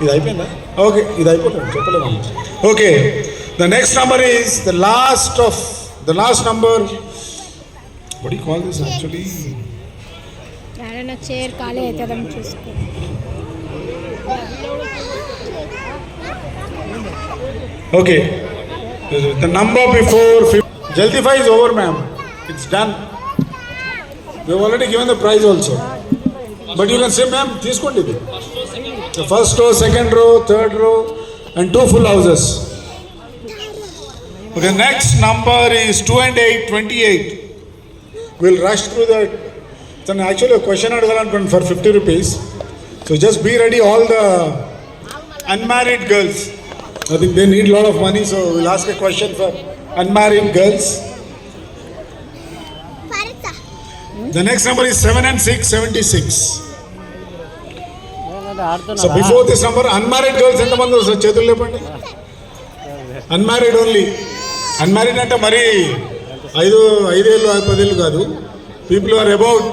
ఇది అయిపోయిందా? ఓకే, ఇది అయిపోతుంది, చెప్పలేము. Okay, the next number is the last number. What do you call this actually? यार चेयर काले అవుతదం చూసుకో. Okay, the number before Jaldi is over, ma'am. It's done. We have already given the prize also. But you can say, ma'am, తీసుకోండి ఇది. The first row, second row, third row, and 2 full houses. Okay, next number is 2 and 8, 28. We'll rush through that. It's actually a question for 50 rupees. So just be ready, all the unmarried girls. I think they need a lot of money, so we'll ask a question for unmarried girls. The next number is 7 and 6, 76. So before this number, unmarried girls ఎంత మంది వస్తారు చేతులు లేపండి. Unmarried only. Unmarried అంటే మరి 5 ఏళ్ళు 10 ఏళ్ళు కాదు. People are about